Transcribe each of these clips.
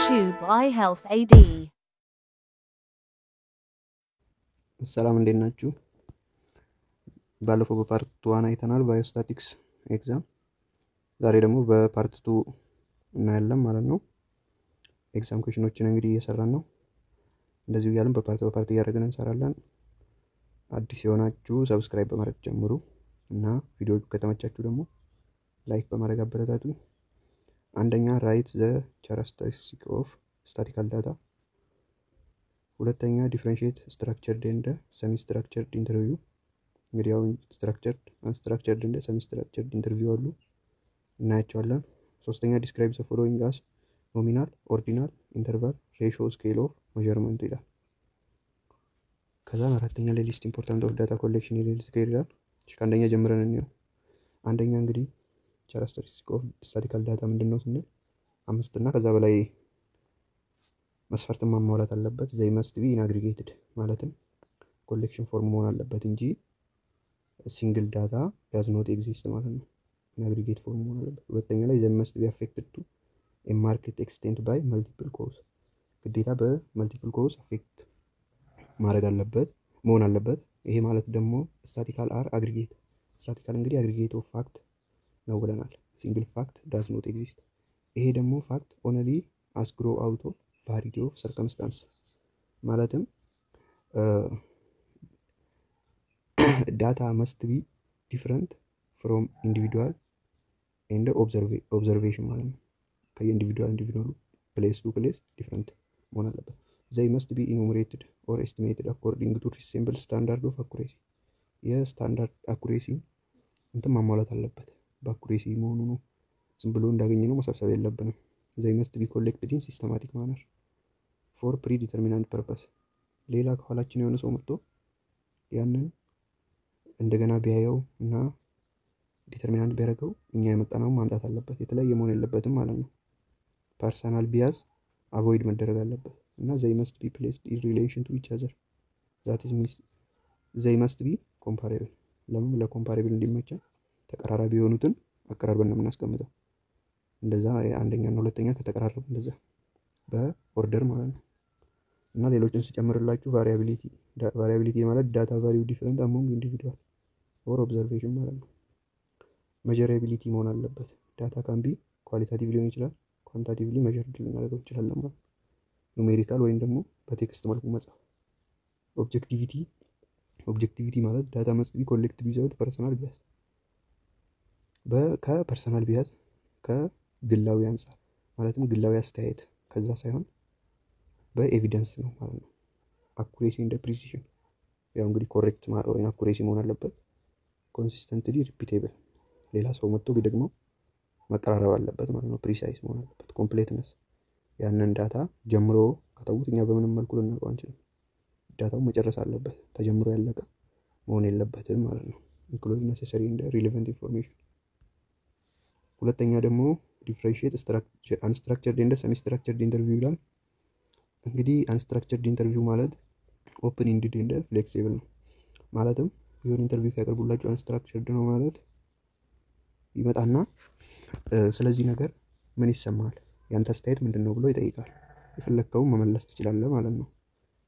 YouTube iHealth AD ሰላም እንዴት ናችሁ? ባለፈው በፓርት 1 አይተናል ባዮስታቲክስ ኤግዛም። ዛሬ ደግሞ በፓርት 2 እናያለን ማለት ነው። ኤግዛም ኩዌሽኖችን እንግዲህ እየሰራን ነው። እንደዚህ እያልን በፓርት እያደረግን እንሰራለን። አዲስ የሆናችሁ ሰብስክራይብ በማድረግ ጀምሩ እና ቪዲዮ ከተመቻችሁ ደግሞ ላይክ በማድረግ አበረታቱኝ። አንደኛ ራይት ዘ characteristic of statistical data። ሁለተኛ ዲፍረንሺየት ስትራክቸርድ ኤንድ ሰሚ ስትራክቸርድ ኢንተርቪው። እንግዲህ ያው ስትራክቸርድ አንስትራክቸርድ ኤንድ ሰሚ ስትራክቸርድ ኢንተርቪው አሉ እናያቸዋለን። ሶስተኛ ዲስክራይብ ዘ ፎሎዊንግ አስ ኖሚናል፣ ኦርዲናል፣ ኢንተርቫል፣ ሬሽዮ፣ ስኬል ኦፍ ሜዠርመንት ይላል። ከዛ አራተኛ ላይ ሊስት ኢምፖርታንት ኦፍ ዳታ ኮሌክሽን ይላል ይላል። ከአንደኛ ጀምረን እንየው። አንደኛ እንግዲህ characteristic of statistical data ምንድነው ስንል 5 እና ከዛ በላይ መስፈርትን ማሟላት አለበት። they must be in aggregated ማለትም ኮሌክሽን ፎርም መሆን አለበት እንጂ ሲንግል ዳታ does not exist ማለት ነው። in aggregate ፎርም መሆን አለበት። ሁለተኛ ላይ they must be affected to a marked extent by multiple cause ግዴታ በመልቲፕል ኮዝ አፌክት ማድረግ አለበት መሆን አለበት። ይሄ ማለት ደግሞ statistical are aggregate statistical እንግዲህ aggregate of fact ነው ብለናል። ሲንግል ፋክት does not exist። ይሄ ደግሞ ፋክት only as grow out of variety of circumstance ማለትም data must be different from individual and observation ማለት ነው። ከኢንዲቪዱዋል place to place different መሆን አለበት። they must be enumerated or estimated according to reasonable standard of accuracy የስታንዳርድ አኩሬሲ እንትን ማሟላት አለበት። በአኩሬሲ መሆኑ ነው። ዝም ብሎ እንዳገኘ ነው መሰብሰብ የለብንም። they must be collected in systematic manner for predetermined purpose። ሌላ ከኋላችን የሆነ ሰው መጥቶ ያንን እንደገና ቢያየው እና ዲተርሚናንት ቢያደርገው እኛ የመጣነው ማምጣት አለበት። የተለያየ መሆን የለበትም ማለት ነው። ፐርሰናል ቢያዝ አቮይድ መደረግ አለበት እና they must be placed in relation to each other that is they must be comparable። ለምን ለኮምፓሬብል እንዲመቸን ተቀራራቢ የሆኑትን አቀራርበን ነው የምናስቀምጠው። እንደዛ አንደኛ እና ሁለተኛ ከተቀራረቡ እንደዛ በኦርደር ማለት ነው። እና ሌሎችን ሲጨምርላችሁ ቫሪያቢሊቲ ማለት ዳታ ቫልዩ ዲፈረንት አሞንግ ኢንዲቪዱዋል ኦር ኦብዘርቬሽን ማለት ነው። ሜዠራቢሊቲ መሆን አለበት። ዳታ ካን ቢ ኳሊታቲቭ ሊሆን ይችላል፣ ኳንቲታቲቭሊ ሜዠርድ ልናደርገው እንችላለን ማለት ነው። ኑሜሪካል ወይም ደግሞ በቴክስት መልኩ መጻፍ። ኦብጀክቲቪቲ ማለት ዳታ መስት ቢ ኮሌክትድ ዊዛውት ፐርሰናል ቢያዝ ከፐርሰናል ቢያዝ ከግላዊ አንፃር ማለትም ግላዊ አስተያየት ከዛ ሳይሆን በኤቪደንስ ነው ማለት ነው። አኩሬሲ እንደ ፕሪሲዥን ያው እንግዲህ ኮሬክት ወይም አኩሬሲ መሆን አለበት። ኮንሲስተንትሊ ሪፒቴብል ሌላ ሰው መጥቶ ቢደግመው መቀራረብ አለበት ማለት ነው። ፕሪሳይዝ መሆን አለበት። ኮምፕሌትነስ ያንን ዳታ ጀምሮ ከተውት እኛ በምንም መልኩ ልናውቀው አንችልም። ዳታው መጨረስ አለበት። ተጀምሮ ያለቀ መሆን የለበትም ማለት ነው። ኢንክሉዲንግ ኔሴሰሪ እንደ ሪሌቫንት ኢንፎርሜሽን። ሁለተኛ ደግሞ ዲፍረንሺየት አንስትራክቸርድ ኤንድ ሰሚ ስትራክቸርድ ኢንተርቪው ይላል። እንግዲህ አንስትራክቸርድ ኢንተርቪው ማለት ኦፕን ኢንድድ ኤንድ ፍሌክሲብል ነው። ማለትም የሆነ ኢንተርቪው ሲያቀርቡላችሁ አንስትራክቸርድ ነው ማለት ይመጣና ስለዚህ ነገር ምን ይሰማል፣ ያንተ አስተያየት ምንድነው ብሎ ይጠይቃል። የፈለከውን መመለስ ትችላለህ ማለት ነው።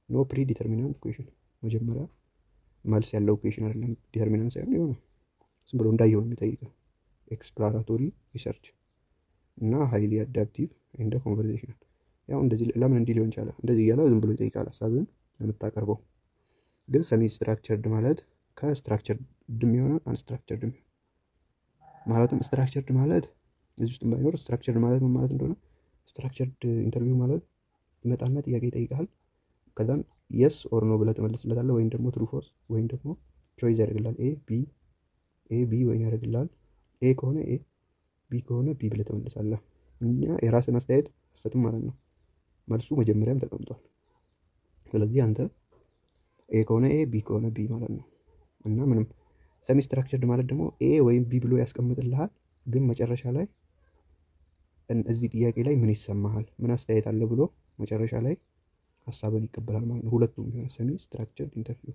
ኖ ፕሪ ዲተርሚናንት ኩዌሽን መጀመሪያ መልስ ያለው ኩዌሽን አይደለም። ዲተርሚናንት ሳይሆን የሆነ ዝም ብሎ እንዳየው ነው የሚጠይቀው። ኤክስፕሎራቶሪ ሪሰርች እና ሃይሊ አዳፕቲቭ ኤንድ ኮንቨርሴሽናል። ያው እንደዚህ ለምን እንዲህ ሊሆን ይችላል እንደዚህ እያለ ዝም ብሎ ይጠይቃል ሐሳብን የምታቀርበው። ግን ሰሚ ስትራክቸርድ ማለት ከስትራክቸርድ የሚሆነው አንስትራክቸርድ ማለትም ስትራክቸርድ ማለት እዚህ ውስጥ ባይኖር ስትራክቸርድ ማለት ምን ማለት እንደሆነ ስትራክቸርድ ኢንተርቪው ማለት ይመጣና ጥያቄ ይጠይቃል። ከዛም የስ ኦር ኖ ብለህ ትመልስለታለህ ወይም ደግሞ ትሩ ፎልስ ወይም ደግሞ ቾይስ ያደርግላል። ኤ ቢ ወይም ያደርግላል። ኤ ከሆነ ኤ ቢ ከሆነ ቢ ብለህ ትመልሳለህ። እኛ የራስን አስተያየት አሰጥም ማለት ነው። መልሱ መጀመሪያም ተቀምጧል። ስለዚህ አንተ ኤ ከሆነ ኤ ቢ ከሆነ ቢ ማለት ነው። እና ምንም ሰሚ ስትራክቸርድ ማለት ደግሞ ኤ ወይም ቢ ብሎ ያስቀምጥልሃል። ግን መጨረሻ ላይ እዚህ ጥያቄ ላይ ምን ይሰማሃል፣ ምን አስተያየት አለ ብሎ መጨረሻ ላይ ሀሳብን ይቀበላል ማለት ነው። ሁለቱም ቢሆን ሰሚ ስትራክቸርድ ኢንተርቪው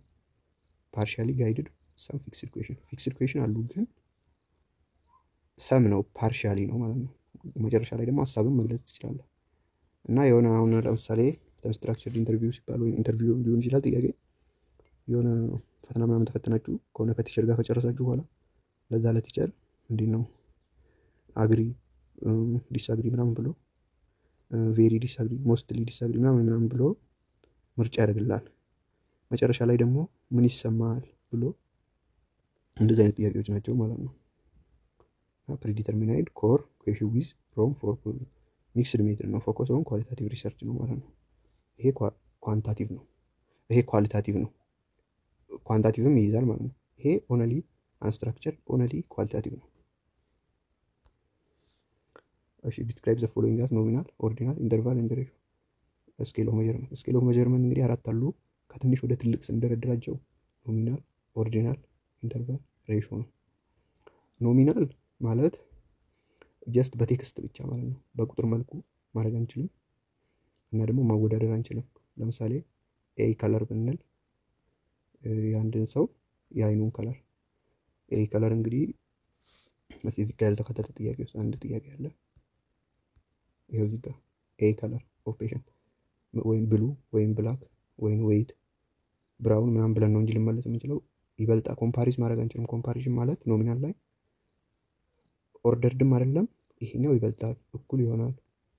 ፓርሻሊ ጋይድድ ሰም ፊክስድ ኩዌሽን አሉ ግን ሰም ነው ፓርሻሊ ነው ማለት ነው። መጨረሻ ላይ ደግሞ ሀሳብን መግለጽ ትችላለህ። እና የሆነ አሁን ለምሳሌ ስትራክቸርድ ኢንተርቪው ሲባል ወይም ኢንተርቪው ሊሆን ይችላል ጥያቄ የሆነ ፈተና ምናምን ተፈትናችሁ ከሆነ ከቲቸር ጋር ከጨረሳችሁ በኋላ ለዛ ለቲቸር እንዴት ነው አግሪ ዲስአግሪ ምናምን ብሎ ቬሪ ዲስአግሪ ሞስትሊ ዲስአግሪ ምናምን ብሎ ምርጫ ያደርግልሃል። መጨረሻ ላይ ደግሞ ምን ይሰማል ብሎ እንደዚህ አይነት ጥያቄዎች ናቸው ማለት ነው። ፕሪዲተርሚናይድ ኮር ኩዌሽን ዊዝ ፍሮም ፎር ሚክስድ ሜትድ ነው። ፎከስ ኦን ኳሊታቲቭ ሪሰርች ነው ማለት ነው። ይሄ ኳንታቲቭ ነው፣ ይሄ ኳሊታቲቭ ነው። ኳንታቲቭም ይይዛል ማለት ነው። ይሄ ኦንሊ አንስትራክቸር ኦንሊ ኳሊታቲቭ ነው። እሺ ዲስክራይብ ዘ ፎሎዊንግ አስ ኖሚናል ኦርዲናል ኢንተርቫል ኤንድ ሬሾ ስኬል ኦፍ ሜዠርመንት። ስኬል ኦፍ ሜዠርመንት እንግዲህ 4 አሉ። ከትንሽ ወደ ትልቅ ስንደረድራቸው ኖሚናል፣ ኦርዲናል፣ ኢንተርቫል፣ ሬሾ ነው። ኖሚናል ማለት ጀስት በቴክስት ብቻ ማለት ነው። በቁጥር መልኩ ማድረግ አንችልም እና ደግሞ ማወዳደር አንችልም። ለምሳሌ ኤ ከለር ብንል የአንድን ሰው የአይኑን ከለር ኤ ከለር እንግዲህ እዚህ ጋር ያልተከተተ ጥያቄ ውስጥ አንድ ጥያቄ አለ። ይሄው እዚህ ጋር ኤ ከለር ኦፍ ፔሸንት ወይም ብሉ ወይም ብላክ ወይም ዌይት ብራውን ምናምን ብለን ነው እንጂ ልመለስ የምንችለው ይበልጣ ኮምፓሪዝ ማድረግ አንችልም። ኮምፓሪዥን ማለት ኖሚናል ላይ ኦርደርድም አይደለም፣ ይሄኛው ይበልጣል እኩል ይሆናል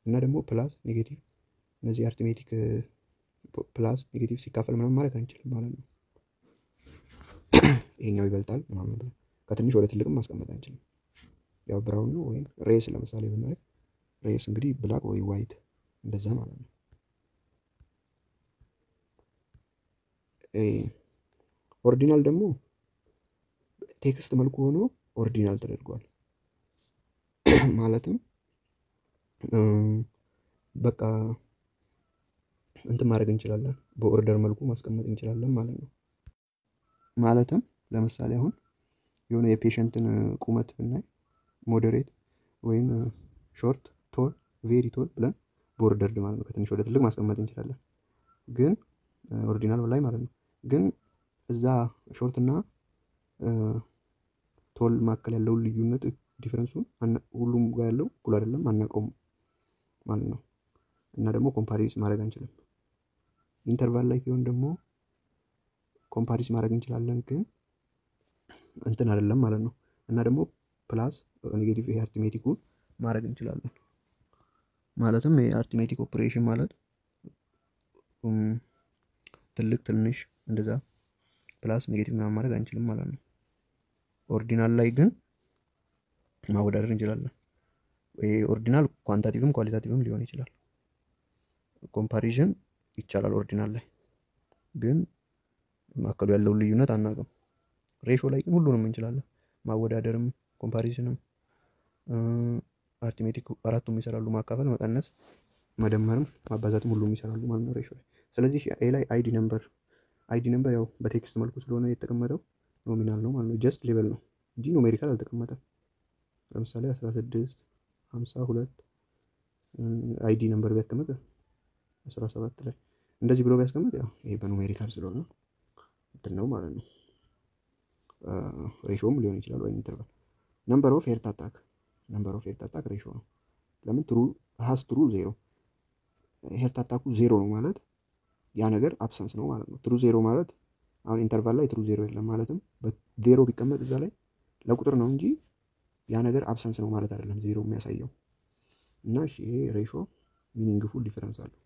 እና ደግሞ ፕላስ ኔጌቲቭ እነዚህ አርትሜቲክ ፕላስ ኔጌቲቭ ሲካፈል ምናምን ማድረግ አንችልም ማለት ነው። ይሄኛው ይበልጣል ምናምን ብለን ከትንሽ ወደ ትልቅም ማስቀመጥ አንችልም። ያው ብራውን ነው ወይም ሬስ ለምሳሌ ብናደርግ ሬስ እንግዲህ ብላክ ወይ ዋይት እንደዛ ማለት ነው። ኦርዲናል ደግሞ ቴክስት መልኩ ሆኖ ኦርዲናል ተደርጓል። ማለትም በቃ እንትን ማድረግ እንችላለን፣ በኦርደር መልኩ ማስቀመጥ እንችላለን ማለት ነው። ማለትም ለምሳሌ አሁን የሆነ የፔሸንትን ቁመት ብናይ ሞዴሬት ወይም ሾርት፣ ቶል፣ ቬሪ ቶል ብለን በኦርደር ማለት ነው ከትንሽ ወደ ትልቅ ማስቀመጥ እንችላለን። ግን ኦርዲናል ላይ ማለት ነው። ግን እዛ ሾርት እና ቶል መካከል ያለውን ልዩነት ዲፈረንሱን ሁሉም ጋር ያለው እኩል አይደለም፣ አናውቀውም ማለት ነው። እና ደግሞ ኮምፓሪዝ ማድረግ አንችልም። ኢንተርቫል ላይ ሲሆን ደግሞ ኮምፓሪዝ ማድረግ እንችላለን፣ ግን እንትን አይደለም ማለት ነው። እና ደግሞ ፕላስ ኔጌቲቭ ይሄ አርትሜቲኩን ማድረግ እንችላለን። ማለትም የአርትሜቲክ ኦፕሬሽን ማለት ትልቅ ትንሽ እንደዛ ፕላስ ኔጌቲቭ ምናምን ማድረግ አንችልም ማለት ነው። ኦርዲናል ላይ ግን ማወዳደር እንችላለን። ይሄ ኦርዲናል ኳንታቲቭም ኳሊታቲቭም ሊሆን ይችላል። ኮምፓሪዥን ይቻላል ኦርዲናል ላይ ግን ማከሉ ያለው ልዩነት አናውቅም። ሬሾ ላይ ግን ሁሉንም እንችላለን፣ ማወዳደርም ኮምፓሪዥንም አርትሜቲክ አራቱም ይሰራሉ፣ ማካፈል፣ መቀነስ፣ መደመርም ማባዛትም ሁሉም ይሰራሉ ማለት ነው ሬሾ ላይ። ስለዚህ ኤ ላይ አይዲ ነምበር ያው በቴክስት መልኩ ስለሆነ የተቀመጠው ኖሚናል ነው ማለት ነው። ጀስት ሌቨል ነው እንጂ ኑሜሪካል አልተቀመጠም። ለምሳሌ 16 52 አይዲ ነምበር ቢያስቀምጥ 17 ላይ እንደዚህ ብሎ ቢያስቀምጥ ያው ይሄ በኑሜሪካል ስለሆነ እንትን ነው ማለት ነው። ሬሾም ሊሆን ይችላል ወይ ኢንተርቫል። ነምበር ኦፍ ሄርት አታክ ሬሾ ነው። ለምን ትሩ ዜሮ ሄርት አታኩ ዜሮ ነው ማለት ያ ነገር አብሰንስ ነው ማለት ነው። ትሩ ዜሮ ማለት አሁን ኢንተርቫል ላይ ትሩ ዜሮ የለም ማለትም ዜሮ ቢቀመጥ እዛ ላይ ለቁጥር ነው እንጂ ያ ነገር አብሰንስ ነው ማለት አይደለም ዜሮ የሚያሳየው። እና እሺ ይሄ ሬሾ ሚኒንግፉል ዲፈረንስ አለው።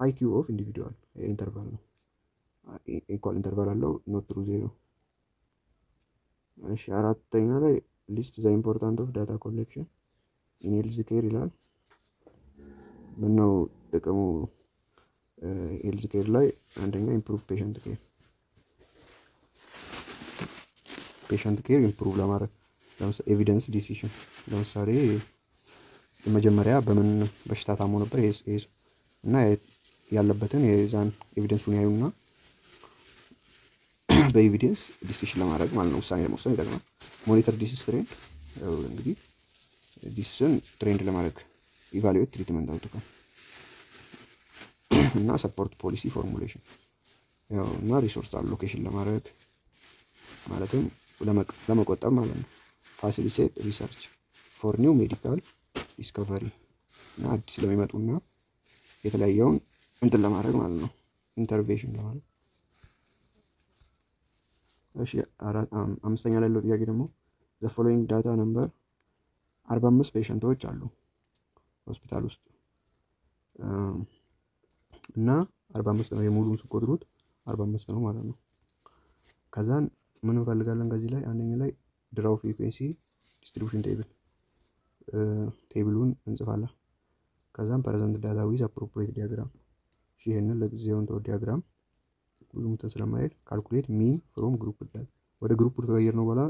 አይኪው ኦፍ ኢንዲቪጁዋል ኢንተርቫል ነው፣ ኢኳል ኢንተርቫል አለው፣ ኖት ትሩ ዜሮ። እሺ አራተኛ ላይ ሊስት ዘ ኢምፖርታንት ኦፍ ዳታ ኮሌክሽን ኢን ሄልዝ ኬር ይላል። ምነው ጥቅሙ ሄልዝ ኬር ላይ አንደኛ ኢምፕሩቭ ፔሸንት ኬር ኢምፕሩቭ ለማድረግ ለምሳሌ ኤቪደንስ ዲሲሽን ለምሳሌ መጀመሪያ በምን በሽታ ታሞ ነበር እና ያለበትን የዛን ኤቪደንሱን ያዩና በኤቪደንስ ዲሲሽን ለማድረግ ማለት ነው፣ ውሳኔ ለመወሰን ይጠቅማል። ሞኒተር ዲሲስ ትሬንድ እንግዲህ ዲሲስን ትሬንድ ለማድረግ ኢቫሉዌት ትሪትመንት አውትካም እና ሰፖርት ፖሊሲ ፎርሙሌሽን ያው እና ሪሶርስ አሎኬሽን ለማድረግ ማለትም ለመቆጠብ ማለት ነው። ፋሲሊቴት ሪሰርች ፎር ኒው ሜዲካል ዲስከቨሪ እና አዲስ ለሚመጡና የተለያየውን እንትን ለማድረግ ማለት ነው ኢንተርቬንሽን ለማድረግ። እሺ አምስተኛ ላይ ያለው ጥያቄ ደግሞ ዘ ፎሎዊንግ ዳታ ነምበር 45 ፔሸንቶች አሉ ሆስፒታል ውስጥ እና 45 ነው የሙሉን ስትቆጥሩት 45 ነው ማለት ነው። ከዛን ምን እንፈልጋለን ከዚህ ላይ አንደኛ ላይ ድራው ፍሪኩዌንሲ ዲስትሪቢዩሽን ቴብሉን እንጽፋለን። ከዛም ፕሬዘንት ዳታ ዊዝ አፕሮፕሪየት ዲያግራም ይሄንን ለጊዜው እንተው ዲያግራም ብዙም ስለማይል ካልኩሌት ሚን ፍሮም ግሩፕ ዳታ ወደ ግሩፕ ከቀየር ነው በኋላ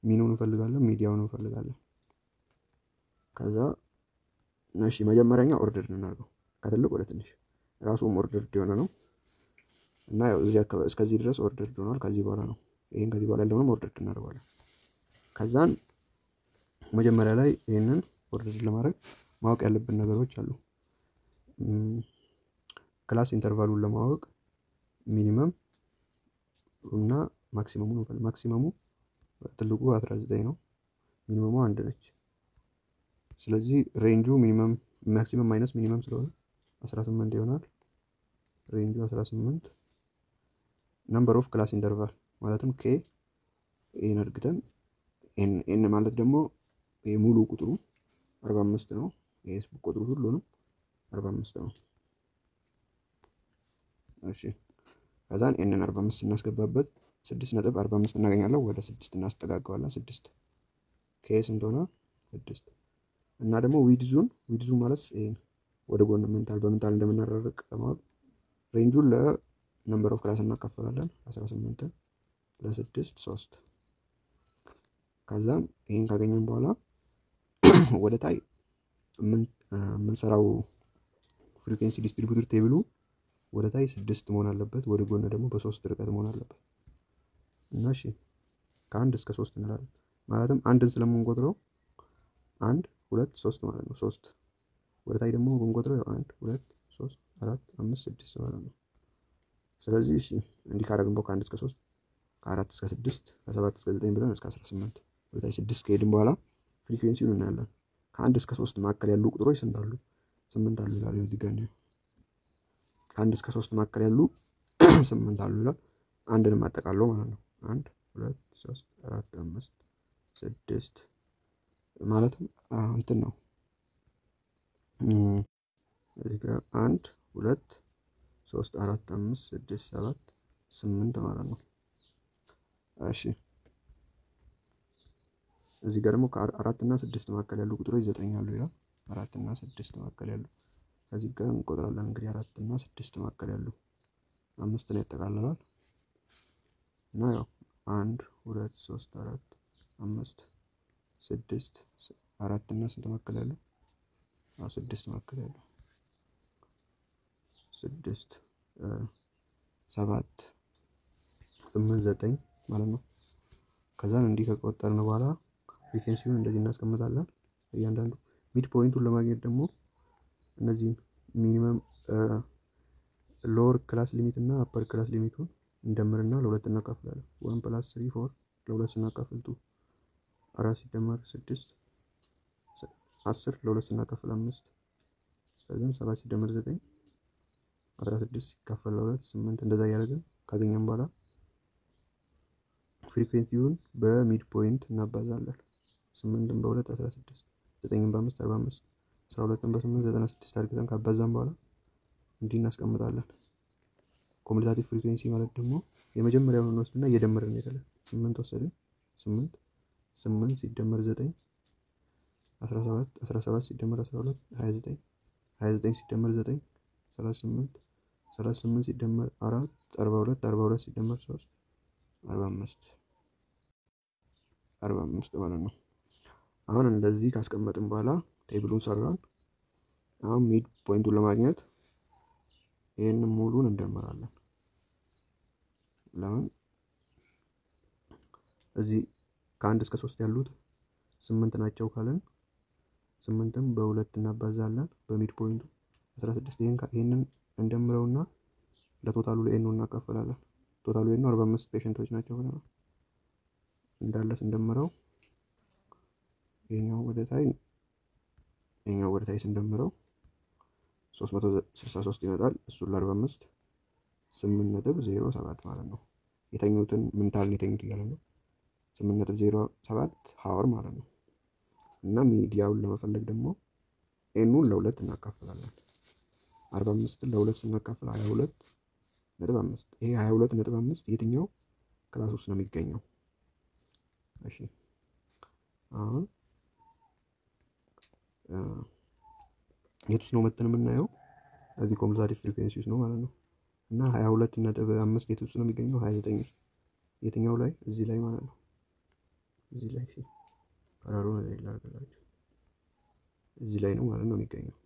ሚኑን እንፈልጋለን ሚዲያውን እንፈልጋለን። ከዛ እሺ መጀመሪያኛ ኦርደር እናደርገው ከትልቅ ወደ ትንሽ ራሱም ኦርደር የሆነ ነው እና ያው እዚህ አካባቢ እስከዚህ ድረስ ኦርደር ሆኗል። ከዚህ በኋላ ነው ይሄን ከዚህ በኋላ ያለውንም ኦርደር እናደርጋለን። ከዛን መጀመሪያ ላይ ይሄንን ኦርደር ለማድረግ ማወቅ ያለብን ነገሮች አሉ። ክላስ ኢንተርቫሉን ለማወቅ ሚኒመም እና ማክሲመሙን እንፈልግ። ማክሲመሙ ትልቁ 19 ነው፣ ሚኒመሙ 1 ነች። ስለዚህ ሬንጁ ሚኒመም ማክሲመም ማይነስ ሚኒመም ስለሆነ 18 ይሆናል። ሬንጁ 18 ነምበር ኦፍ ክላስ ኢንተርቫል ማለትም ኬ ኤን አድርገን ኤን ማለት ደግሞ የሙሉ ቁጥሩ 45 ነው። ኤስ ቁጥሩ ሁሉንም 45 ነው። እሺ ከዛን ኤንን 45 እናስገባበት 6.45 እናገኛለን። ወደ 6 እናስጠጋጋዋለን። 6 ኬ ስንት ሆነ? 6 እና ደግሞ ዊድዙን ማለት ወደ ጎን በምንታል እንደምናራርቅ ለማወቅ ሬንጁን ለነምበር ኦፍ ክላስ እናካፍላለን። 18 ለ6 3 ከዛም ይሄን ካገኘን በኋላ ወደ ታይ የምንሰራው ፍሪኩዌንሲ ዲስትሪቢዩተር ቴብሉ ወደ ታይ 6 መሆን አለበት፣ ወደ ጎን ደግሞ በ3 ርቀት መሆን አለበት። እና እሺ ከ1 እስከ 3 እንላለን። ማለትም አንድን ስለምንቆጥረው 1 2 3 ማለት ነው። 3 ወደ ታይ ደግሞ ብንቆጥረው 1 2 3 4 5 6 ማለት ነው። ስለዚህ እሺ እንዲህ ካደረግን ከ1 እስከ 3 ከ4 እስከ 6 ከ7 እስከ 9 ብለን እስከ 18 ወደ ታይ 6 ከሄድን በኋላ ፍሪኩዌንሲውን እናያለን። ከ1 እስከ 3 መካከል ያሉ ቁጥሮች ስንት አሉ? 8 አሉ ይላል። እዚህ ጋር ነው ከ1 እስከ 3 መካከል ያሉ 8 አሉ ይላል። አንድንም አጠቃለው ማለት ነው። 1 2 3 4 5 6 ማለትም እንትን ነው። እዚህ ጋር 1 2 3 4 5 6 7 8 ማለት ነው። እሺ እዚህ ጋር ደግሞ ከ4 እና 6 መካከል ያሉ ቁጥሮች 9 አሉ ይላል። 4 እና 6 መካከል ያሉ ከዚህ ጋር እንቆጥራለን። እንግዲህ 4 እና 6 መካከል ያሉ 5 ላይ ያጠቃልላል እና ያው 1 2 3 4 5 6 4 እና ስንት መካከል ያሉ 6 መካከል ያሉ 6 7 8 9 ማለት ነው። ከዛን እንዲህ ከቆጠርን በኋላ ፍሪኩዌንሲውን እንደዚህ እናስቀምጣለን። እያንዳንዱ ሚድ ፖይንቱን ለማግኘት ደግሞ እነዚህ ሚኒመም ሎወር ክላስ ሊሚት እና አፐር ክላስ ሊሚቱን እንደምርና ለሁለት እናካፍላለን። 1 + 3 4 ለሁለት ስናካፍል 2 4 ሲደመር 6 10 ለሁለት ስናካፍል 5 ከዛን 7 ሲደመር 9 16 ሲካፈል ለሁለት 8 እንደዛ እያደረግን ካገኘን በኋላ ፍሪኩዌንሲውን በሚድ ፖይንት እናባዛለን። 8ን በ2 16 9ን በ5 45 12ን በ8 96 አድርገን ካባዛን በኋላ እንዲህ እናስቀምጣለን። ኮሙሌታቲቭ ፍሪኩዌንሲ ማለት ደግሞ የመጀመሪያውን እንወስድና እየደመርን እንሄዳለን። 8 ወሰድን 8 ሲደመር 9 17 17 ሲደመር 12 29 29 ሲደመር 9 38 38 ሲደመር 4 42 42 ሲደመር 3 45 ማለት ነው። አሁን እንደዚህ ካስቀመጥን በኋላ ቴብሉን ሰራን። አሁን ሚድ ፖይንቱን ለማግኘት ይሄንን ሙሉን እንደምራለን። ለምን እዚህ ከ1 እስከ 3 ያሉት 8 ናቸው ካለን 8ን በ2 እናባዛለን በሚድ ፖይንቱ 16 ይሄንን እንደምረውና ለቶታሉ ለኤን እናካፍላለን። ቶታሉ ኤን 45 ፔሸንቶች ናቸው ብለናል። እንዳለ እንደምረው ይሄኛው ወደ ታይ ይሄኛው ወደ ታች ስንደምረው 363 ይመጣል። እሱን ለ45 8.07 ማለት ነው። የተኙትን ምን ታህል የተኙት እያለ ነው። 8.07 ሀወር ማለት ነው። እና ሚዲያውን ለመፈለግ ደግሞ ኤኑን ለ2 እናካፍላለን። 45ን ለ2 ስናካፍል 22.5። ይሄ 22.5 የትኛው ክላስ ውስጥ ነው የሚገኘው? እሺ አሁን የት ውስጥ ነው መተን የምናየው? እዚህ ኮሙታቲቭ ፍሪኩዌንሲ ውስጥ ነው ማለት ነው። እና 22.5 የት ውስጥ ነው የሚገኘው? 29 ውስጥ። የትኛው ላይ? እዚህ ላይ ማለት ነው። እዚህ ላይ ቀራሩን እዚህ ላድርግላችሁ። እዚህ ላይ ነው ማለት ነው የሚገኘው።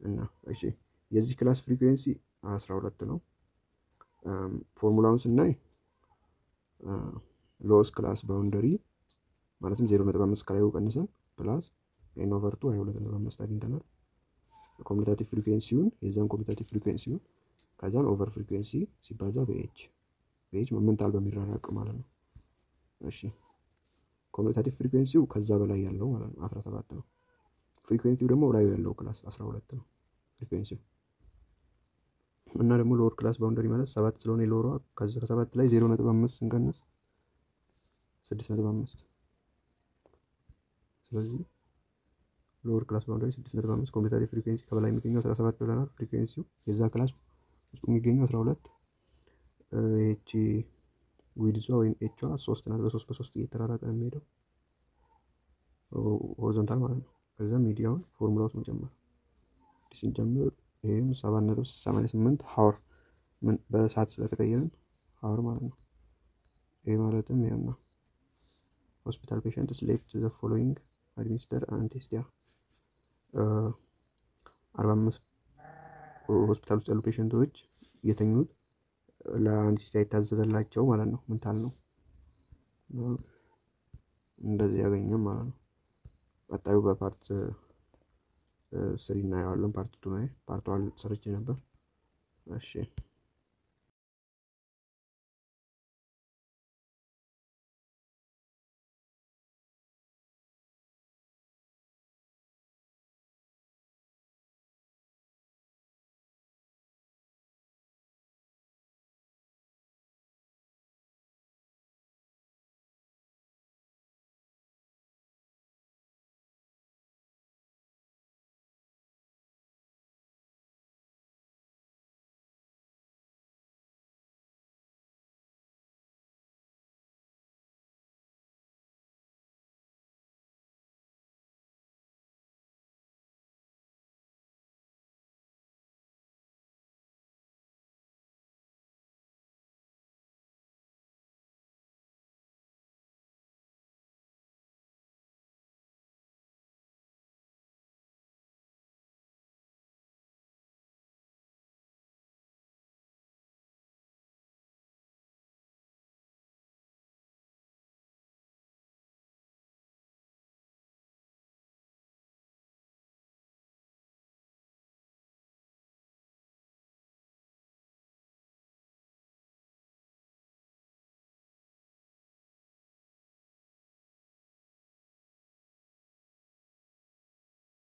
እና እሺ የዚህ ክላስ ፍሪኩዌንሲ 12 ነው። ፎርሙላውን ስናይ ሎስ ክላስ ባውንደሪ ማለትም 0.5 ከላዩ ቀንሰን ፕላስ ኤን ኦቨር 2 22.5 አግኝተናል። ኮሙታቲቭ ፍሪኩዌንሲውን የዛን ኮሙታቲቭ ፍሪኩዌንሲውን ከዛን ኦቨር ፍሪኩዌንሲ ሲባዛ በኤች ምን ታህል በሚራራቅ ማለት ነው። እሺ ኮሙታቲቭ ፍሪኩዌንሲው ከዛ በላይ ያለው ማለት ነው 17 ነው። ፍሪኩዌንሲው ደግሞ ላይ ያለው ክላስ 12 ነው ፍሪኩዌንሲው። እና ደግሞ ሎወር ክላስ ባውንደሪ ማለት 7 ስለሆነ የሎወሯ ከዛ ከ7 ላይ 0.5 ስንቀንስ 6.5። ስለዚህ ሎወር ክላስ ባውንደሪ 6.5 ኮሙታቲቭ ፍሪኩዌንሲ ከበላይ የሚገኘው 17 ብለናል። ፍሪኩዌንሲው የዛ ክላስ ውስጥ የሚገኘው 12። ኤች ዊድዟ ወይም ኤቿ 3 ናት። በ3 እየተራራቀ ነው የሚሄደው ሆሪዞንታል ማለት ነው። ከዛ ሚዲያውን ፎርሙላ ውስጥ መጨመር ስንጨምር ይሄም 7.88 ሀወር በሰዓት ስለተቀየረን ሀወር ማለት ነው። ይሄ ማለትም ያና ሆስፒታል ፔሸንትስ ሌፍት ዘ ፎሎዊንግ አድሚኒስተር አንስቴሲያ 45 ሆስፒታል ውስጥ ያሉ ፔሸንቶች የተኙት ለአንስቴሲያ የታዘዘላቸው ማለት ነው። ምን ታህል ነው? እንደዚህ ያገኘም ማለት ነው። ቀጣዩ በፓርት 3 እናየዋለን። ፓርት 2 ላይ ፓርት 1 ሰርቼ ነበር። እሺ